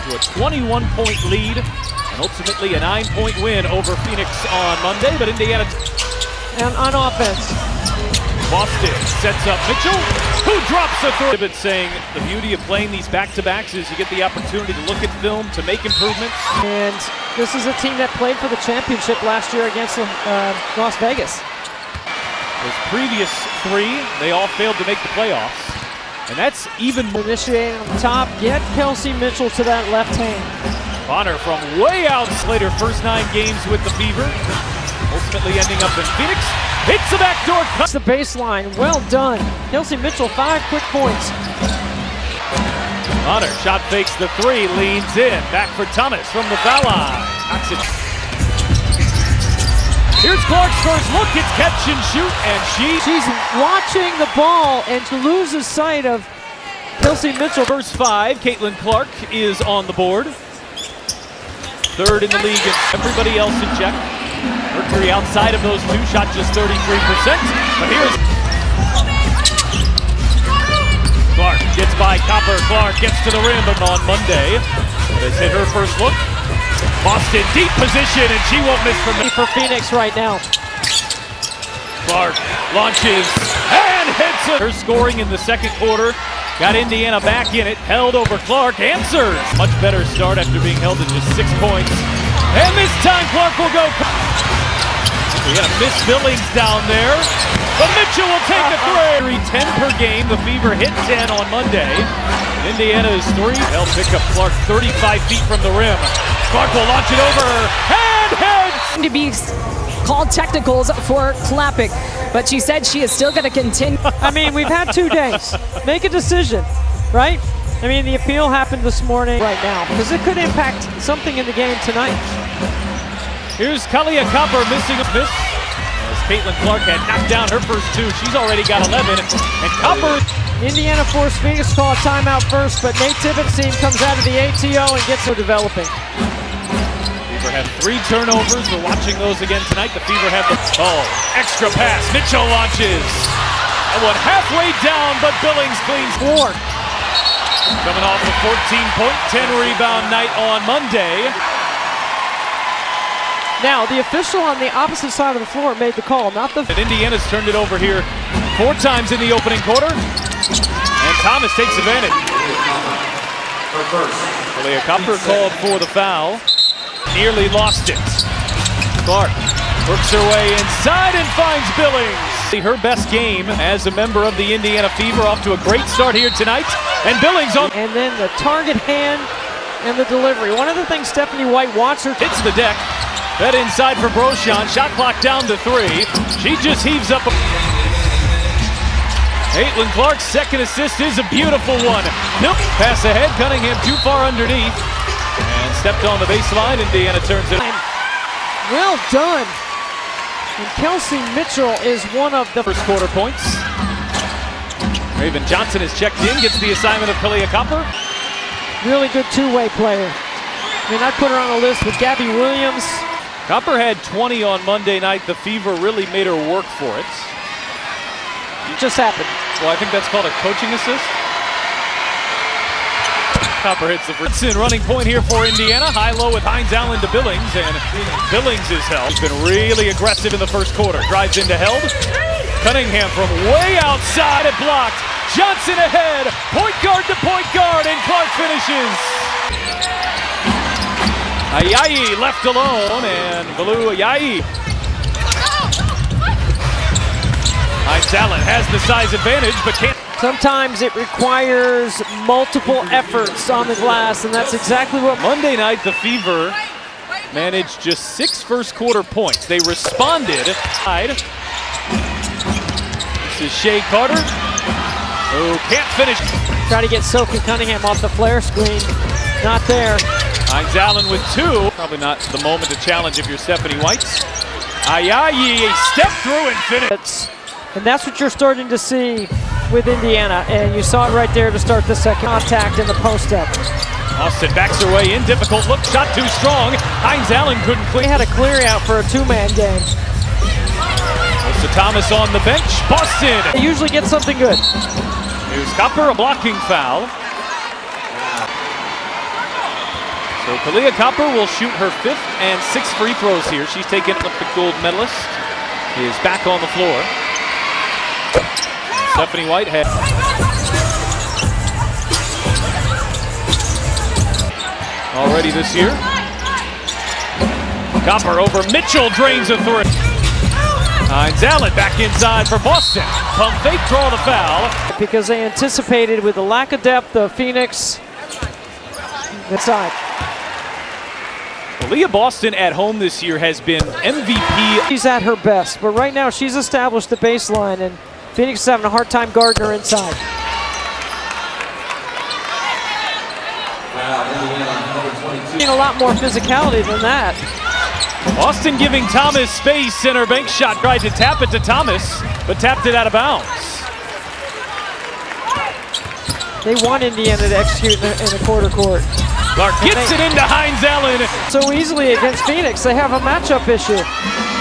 to a 21-point lead and ultimately a 9-point win over Phoenix on Monday. But Indiana and on offense, Boston sets up Mitchell, who drops the third. But saying the beauty of playing these back-to-backs is you get the opportunity to look at film, to make improvements. And this is a team that played for the championship last year against Las Vegas. Those previous three, they all failed to make the playoffs. And that's even more. Initiating on top, get Kelsey Mitchell to that left hand. Bonner from way out. Slater first 9 games with the Fever, ultimately ending up in Phoenix. Hits the backdoor cut. The baseline, well done. Kelsey Mitchell, 5 quick points. Bonner shot fakes the 3, leans in. Back for Thomas from the foul line. Knocks it. Here's Clark's first look. It's catch and shoot, and she's watching the ball and to loses sight of Kelsey Mitchell. First 5, Caitlin Clark is on the board. 3rd in the league, and everybody else in check. Mercury outside of those 2, shot just 33%. But here's Clark, gets by Copper. Clark gets to the rim, but on Monday, has hit her first look. Boston deep position, and she won't miss from for Phoenix right now. Clark launches and hits it. Her scoring in the second quarter got Indiana back in it. Held over Clark, answers. Much better start after being held at just 6 points. And this time Clark will go. We got a miss Billings down there, but Mitchell will take the 3. 10 per game. The Fever hit 10 on Monday. Indiana's 3. They'll pick up Clark 35 feet from the rim. Clark will launch it over and heads. To be called technicals for clapping, but she said she is still going to continue. I mean, we've had 2 days. Make a decision, right? I mean, the appeal happened this morning right now because it could impact something in the game tonight. Here's Kalia Copper missing a miss. As Caitlin Clark had knocked down her first 2, she's already got 11. And Copper. Indiana forced Phoenix to call a timeout first, but Nate Tibbetts' team comes out of the ATO and gets her developing. Fever have 3 turnovers. We're watching those again tonight. The Fever have the extra pass. Mitchell launches. That one halfway down, but Billings cleans 4. Coming off a 14-point, 10-rebound night on Monday. Now, the official on the opposite side of the floor made the call, not the... And Indiana's turned it over here 4 times in the opening quarter. And Thomas takes advantage. Kalia Copper called for the foul. Nearly lost it. Clark works her way inside and finds Billings. Her best game as a member of the Indiana Fever, off to a great start here tonight. And Billings on. And then the target hand and the delivery. One of the things Stephanie White wants her hits the deck. That inside for Brochon. Shot clock down to 3. She just heaves up. Caitlin Clark's second assist is a beautiful one. Nope. Pass ahead. Cunningham too far underneath. And stepped on the baseline. Indiana turns it. Well done. And Kelsey Mitchell is one of the first quarter points. Raven Johnson is checked in. Gets the assignment of Kalia Copper. Really good 2-way player. I mean, I put her on a list with Gabby Williams. Copper had 20 on Monday night. The Fever really made her work for it. It just happened. Well, I think that's called a coaching assist. Copper hits the first. Running point here for Indiana. High-low with Hines Allen to Billings, and Billings is held. He's been really aggressive in the first quarter. Drives into held. Cunningham from way outside and blocked. Johnson ahead. Point guard to point guard, and Clark finishes. Ayayi left alone, and Baloo Ayayi. Hines Allen has the size advantage, but can't. Sometimes it requires multiple efforts on the glass, and that's exactly what. Monday night, the Fever managed just 6 first quarter points. They responded. This is Shea Carter, who can't finish. Try to get Sophie Cunningham off the flare screen. Not there. Hines Allen with 2. Probably not the moment to challenge if you're Stephanie White. Ayayi step through and finish. And that's what you're starting to see with Indiana. And you saw it right there to start the second contact in the post-up. Austin backs her way in. Difficult look. Shot too strong. Hines Allen couldn't clear. They had a clear out for a 2-man game. Goes to Thomas on the bench. Boston. They usually get something good. Here's Copper, a blocking foul. So Kalia Copper will shoot her 5th and 6th free throws here. She's taken Olympic gold medalist. Is back on the floor. Stephanie Whitehead. Already this year. Copper over Mitchell, drains a three. Hines Allen back inside for Boston. Pump fake, draw the foul. Because they anticipated with the lack of depth of Phoenix inside. Leah Boston at home this year has been MVP. She's at her best, but right now she's established the baseline, and Phoenix is having a hard time guarding her inside. A lot more physicality than that. Boston giving Thomas space, and her bank shot tried to tap it to Thomas, but tapped it out of bounds. They want Indiana to execute in the quarter court. Clark gets it into Hines Allen. So easily against Phoenix, they have a matchup issue.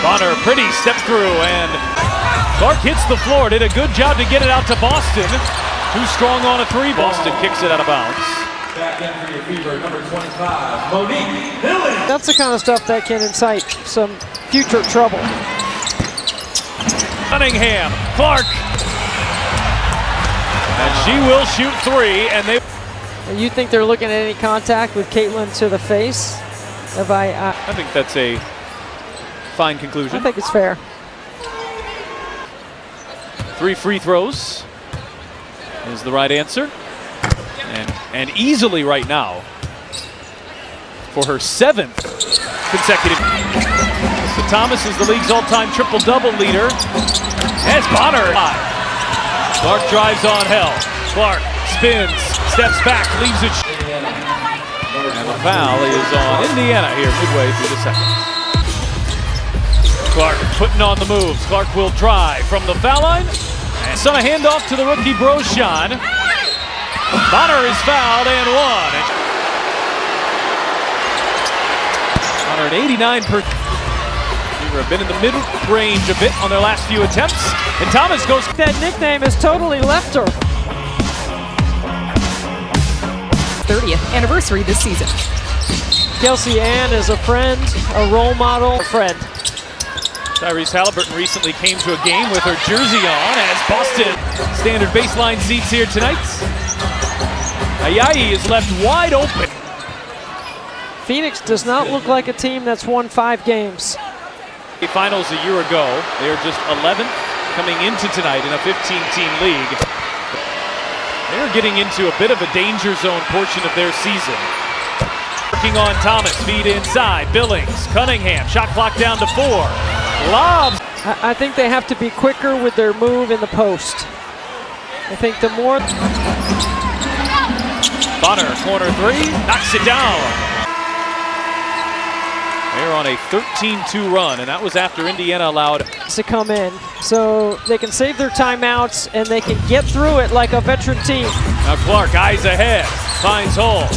Bonner, pretty step through, and Clark hits the floor. Did a good job to get it out to Boston. Too strong on a three. Boston kicks it out of bounds. Back in for your fever, number 25, Monique Dillon. That's the kind of stuff that can incite some future trouble. Cunningham, Clark. And she will shoot 3, and they... You think they're looking at any contact with Caitlin to the face? I think that's a fine conclusion. I think it's fair. 3 free throws is the right answer. And easily right now for her 7th consecutive. So Thomas is the league's all-time triple-double leader. As Bonner. Clark drives on Hell. Clark spins, steps back, leaves it. And the foul is on Indiana here midway through the second. Clark putting on the moves. Clark will drive from the foul line. And so a handoff to the rookie Broshan. Bonner is fouled and one. Bonner at 89%. Have been in the mid-range a bit on their last few attempts. And Thomas goes. That nickname has totally left her. 30th anniversary this season. Kelsey Ann is a friend, a role model, a friend. Tyrese Halliburton recently came to a game with her jersey on as Boston standard baseline seats here tonight. Ayayi is left wide open. Phoenix does not look like a team that's won 5 games. Finals a year ago, they are just 11th coming into tonight in a 15-team league. They're getting into a bit of a danger zone portion of their season. Working on Thomas, feed inside, Billings, Cunningham, shot clock down to 4. Lobs. I think they have to be quicker with their move in the post. I think the more... Bonner, corner 3, knocks it down. They're on a 13-2 run, and that was after Indiana allowed to come in. So they can save their timeouts, and they can get through it like a veteran team. Now Clark, eyes ahead, finds Hull.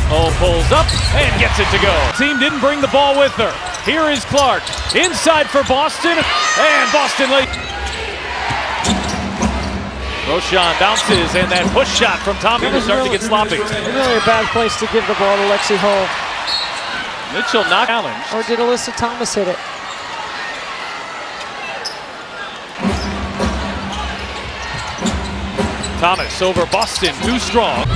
Hull pulls up and gets it to go. Team didn't bring the ball with her. Here is Clark, inside for Boston, and Boston late. Roshan bounces, and that push shot from Tommy is starting to get sloppy. Really a bad place to give the ball to Lexi Hull. Mitchell not challenged. Or did Alyssa Thomas hit it? Thomas over Boston, too strong.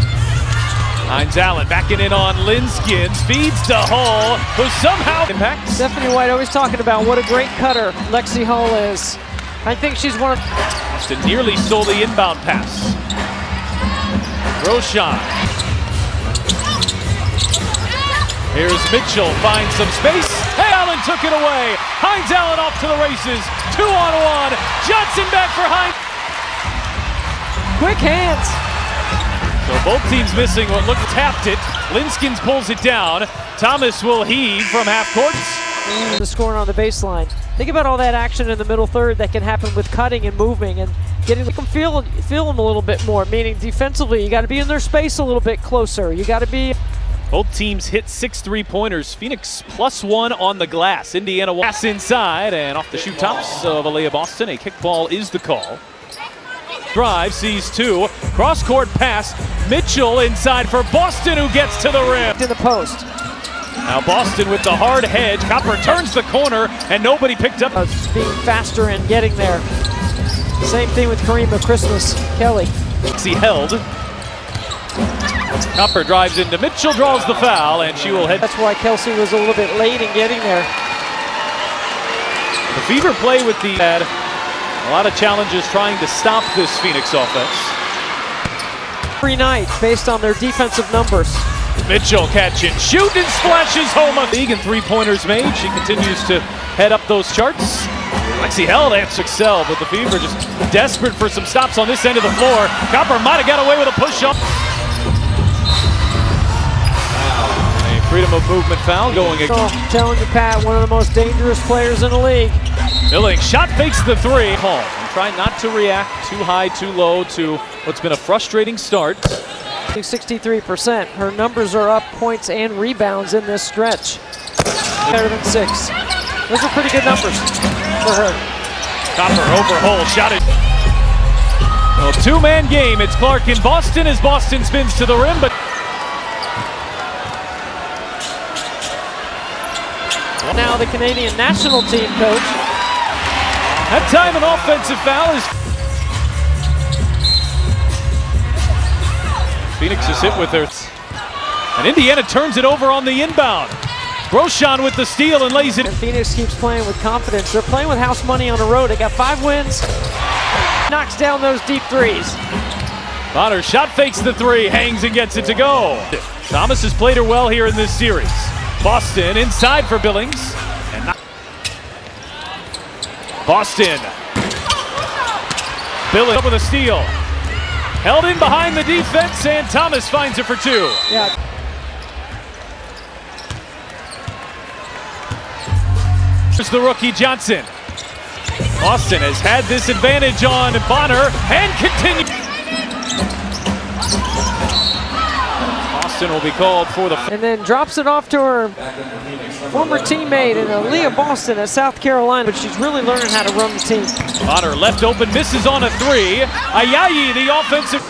Hines Allen backing in on Linskins, feeds to Hull, who somehow impacts. Stephanie White always talking about what a great cutter Lexi Hull is. I think she's one of... Boston nearly stole the inbound pass. Roshan. Here's Mitchell, finds some space. Hey, Allen took it away. Hines Allen off to the races. 2-on-1. Johnson back for Hines. Quick hands. So both teams missing what looked tapped it. Linskins pulls it down. Thomas will heave from half court. And the scoring on the baseline. Think about all that action in the middle third that can happen with cutting and moving and getting them feel them a little bit more. Meaning defensively, you got to be in their space a little bit closer. You got to be. Both teams hit 6 3-pointers. Phoenix +1 on the glass. Indiana pass inside and off the shoot tops of Alea Boston. A kickball is the call. Drive, sees 2. Cross-court pass. Mitchell inside for Boston, who gets to the rim. In the post. Now Boston with the hard hedge. Copper turns the corner, and nobody picked up. Being faster and getting there. Same thing with Karima Christmas Kelly. He held. Copper drives into Mitchell, draws the foul, and she will head. That's why Kelsey was a little bit late in getting there. The Fever play with the a lot of challenges trying to stop this Phoenix offense. Every night, based on their defensive numbers. Mitchell catch and shoot and splashes home a league and three-pointers made. She continues to head up those charts. Lexi held and excel, but the Fever just desperate for some stops on this end of the floor. Copper might have got away with a push-up. A freedom of movement foul going again. Oh, telling you, Pat, one of the most dangerous players in the league. Billings shot fakes the three. Home and try not to react too high, too low to what's been a frustrating start. 63%. Her numbers are up points and rebounds in this stretch. Better than 6. Those are pretty good numbers for her. Copper overhaul, shot it. Well, two-man game. It's Clark in Boston as Boston spins to the rim, but now the Canadian national team coach. that time an offensive foul is. Phoenix is hit with her. And Indiana turns it over on the inbound. Grosjean with the steal and lays it. And Phoenix keeps playing with confidence. They're playing with house money on the road. They got 5 wins. Knocks down those deep threes. Bonner shot fakes the three, hangs and gets it to go. Thomas has played her well here in this series. Boston inside for Billings. And Boston. Billings up with a steal. Held in behind the defense, and Thomas finds it for 2. Yeah. Here's the rookie Johnson. Boston has had this advantage on Bonner and continues. Boston will be called for the. And then drops it off to her former teammate in Aaliyah Boston at South Carolina, but she's really learning how to run the team. Bonner left open, misses on a 3. Ayayi, the offensive.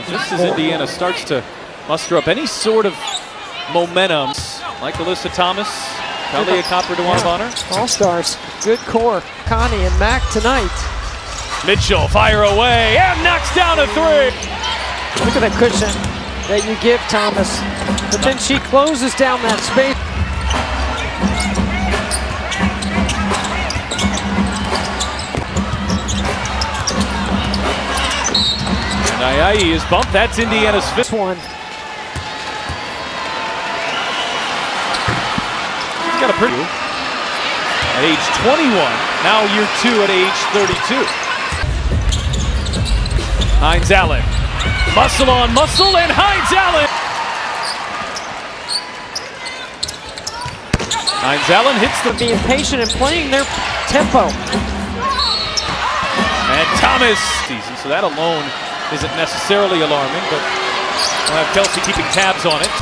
Just as Indiana starts to muster up any sort of momentum, like Alyssa Thomas, Talia Copper, DeJuan Bonner. All-stars, good core. Connie and Mac tonight. Mitchell fire away and knocks down a 3. Look at that cushion that you give Thomas, but then she closes down that space. Ayayi is bumped. That's Indiana's 5th one. He's got a pretty at age 21. Now year 2 at age 32. Hines Allen. Muscle on muscle, and Hines Allen. Hines Allen hits the being patient and playing their tempo. And Thomas season, so that alone isn't necessarily alarming, but we'll have Kelsey keeping tabs on it.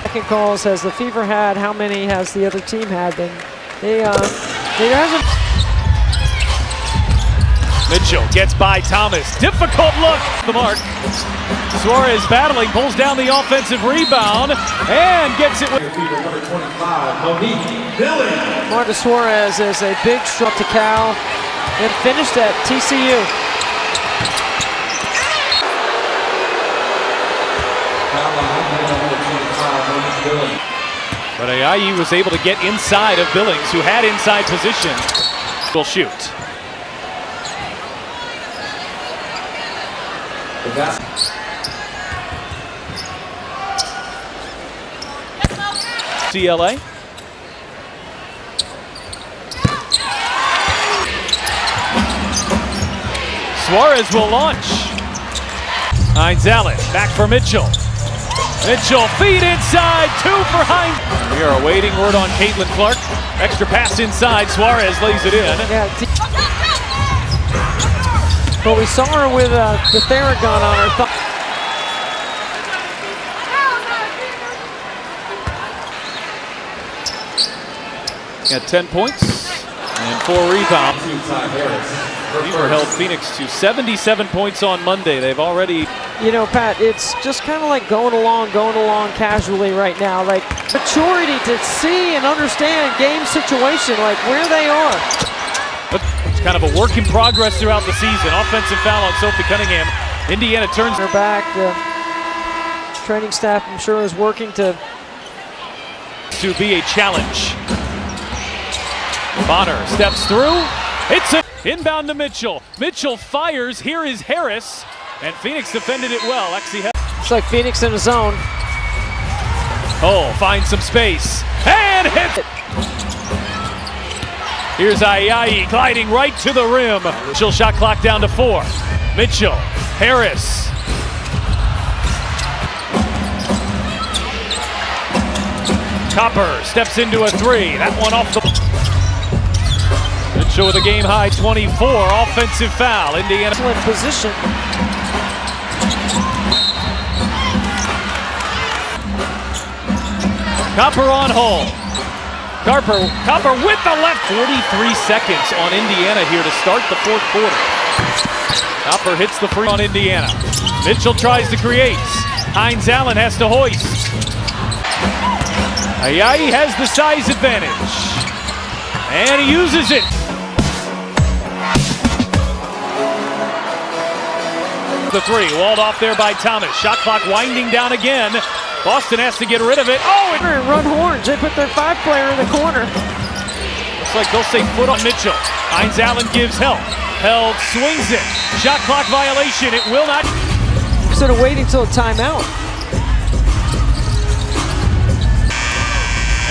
Second calls has the Fever had. How many has the other team had? Then there hasn't. Mitchell gets by Thomas. Difficult look. The mark. Suarez battling, pulls down the offensive rebound, and gets it with. Number 25, Monique Billings. Marta Suarez is a big stroke to Cal and finished at TCU. But Ayayi was able to get inside of Billings, who had inside position. Will shoot. CLA. Suarez will launch. Hines Allen back for Mitchell. Mitchell feed inside, 2 for Hines. We are awaiting word on Caitlin Clark. Extra pass inside, Suarez lays it in. Yeah, but we saw her with the Theragun on her thumb. Got 10 points and 4 rebounds. Weaver held Phoenix to 77 points on Monday. They've already... You know, Pat, it's just kind of like going along casually right now. Like maturity to see and understand game situation, like where they are. But it's kind of a work in progress throughout the season. Offensive foul on Sophie Cunningham. Indiana turns her back. The training staff, I'm sure, is working to be a challenge. Bonner steps through. It's an inbound to Mitchell. Mitchell fires. Here is Harris. And Phoenix defended it well. It's like Phoenix in a zone. Oh, finds some space. And hits it. Here's Ayayi gliding right to the rim. Mitchell shot clock down to 4. Mitchell, Harris. Copper steps into a 3. That one off the... Mitchell with a game high 24. Offensive foul. Indiana in position. Copper on hold. Copper with the left. 43 seconds on Indiana here to start the fourth quarter. Copper hits the free on Indiana. Mitchell tries to create. Hines Allen has to hoist. Ayayi has the size advantage. And he uses it. The 3, walled off there by Thomas. Shot clock winding down again. Boston has to get rid of it. Oh, and run horns. They put their 5-player in the corner. Looks like they'll say foot on Mitchell. Hines Allen gives help. Held, swings it. Shot clock violation. It will not. Instead of waiting till a timeout.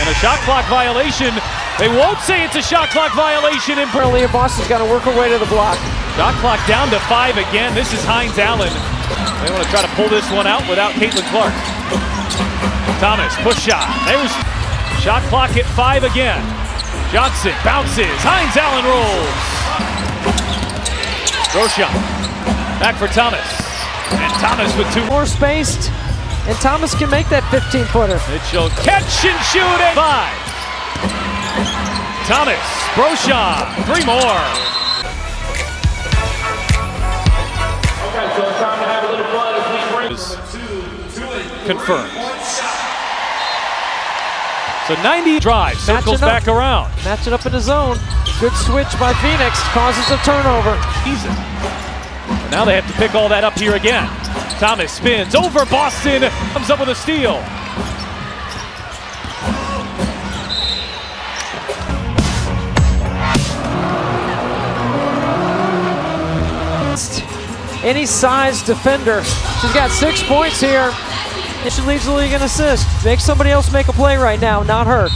And a shot clock violation. They won't say it's a shot clock violation. Apparently, Boston's got to work her way to the block. Shot clock down to 5 again. This is Hines Allen. They want to try to pull this one out without Caitlin Clark. Thomas, push shot. There's shot clock at 5 again. Johnson bounces. Hines Allen rolls. Roshan back for Thomas. And Thomas with 2 more spaced. And Thomas can make that 15-footer. Mitchell catch and shoot at 5. Thomas, Roshan, 3 more. Okay, so it's time to have a little fun as we bring confirmed. So 90 drive, circles back around. Match it up in the zone. Good switch by Phoenix, causes a turnover. Easy. Now they have to pick all that up here again. Thomas spins over Boston, comes up with a steal. Any size defender. She's got 6 points here. She leads the league in assists. Make somebody else make a play right now, not her.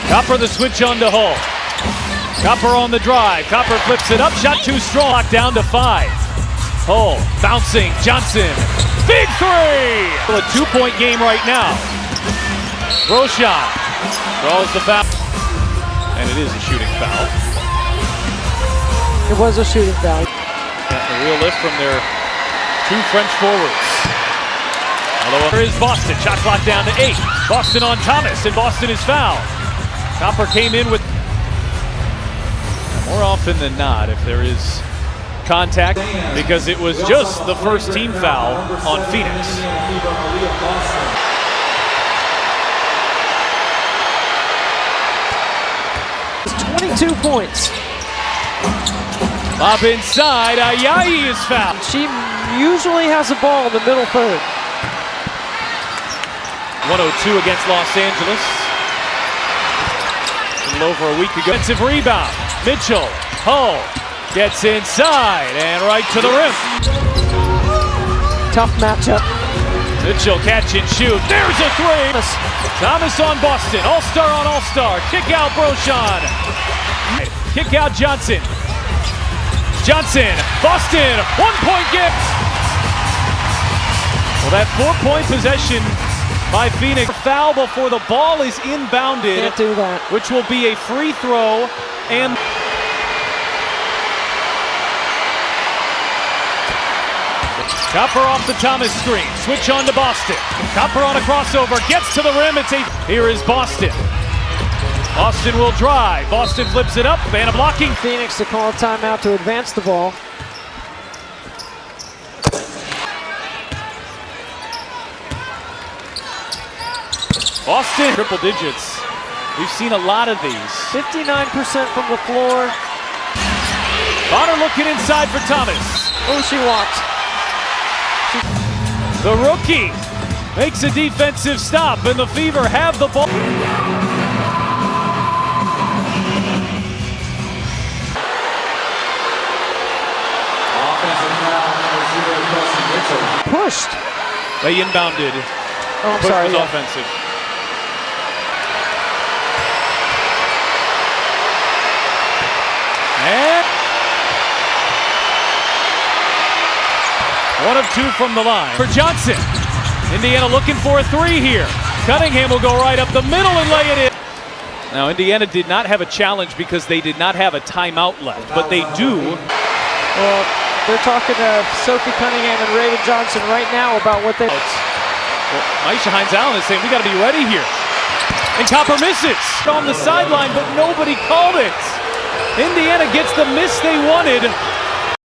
Copper the switch on to Hull. Copper on the drive. Copper flips it up. Shot too strong. Locked down to 5. Hull bouncing. Johnson. Big 3. A 2-point game right now. Roshan draws the foul. And it is a shooting foul. It was a shooting foul. A real lift from their 2 French forwards. Although there is Boston. Shot clock down to 8. Boston on Thomas, and Boston is fouled. Copper came in with... More often than not, if there is contact, because it was just the first team foul on Phoenix. It's 22 points. Up inside, Ayayi is fouled. She usually has a ball in the middle third. 102 against Los Angeles. A little over a week ago. Defensive rebound. Mitchell, Hull gets inside and right to the rim. Tough matchup. Mitchell catch and shoot. There's a 3. Thomas on Boston. All-star on all-star. Kick out Brochan. Kick out Johnson. Johnson, Boston, 1-point gift. Well, that 4-point possession by Phoenix. Foul before the ball is inbounded. Can't do that. Which will be a free throw. And Copper off the Thomas screen. Switch on to Boston. Copper on a crossover. Gets to the rim. Here is Boston. Boston will drive. Boston flips it up and a blocking. Phoenix to call a timeout to advance the ball. Boston triple digits. We've seen a lot of these. 59% from the floor. Bonner looking inside for Thomas. Oh, she walked. The rookie makes a defensive stop, and the Fever have the ball. Pushed. They inbounded. Oh, I'm Push sorry. was Yeah. offensive. And 1 of 2 from the line for Johnson. Indiana looking for a 3 here. Cunningham will go right up the middle and lay it in. Now Indiana did not have a challenge because they did not have a timeout left, but they do. Well, they're talking to Sophie Cunningham and Raven Johnson right now about what they. Well, Aisha Hines-Allen is saying we got to be ready here. And Copper misses on the sideline, but nobody called it. Indiana gets the miss they wanted.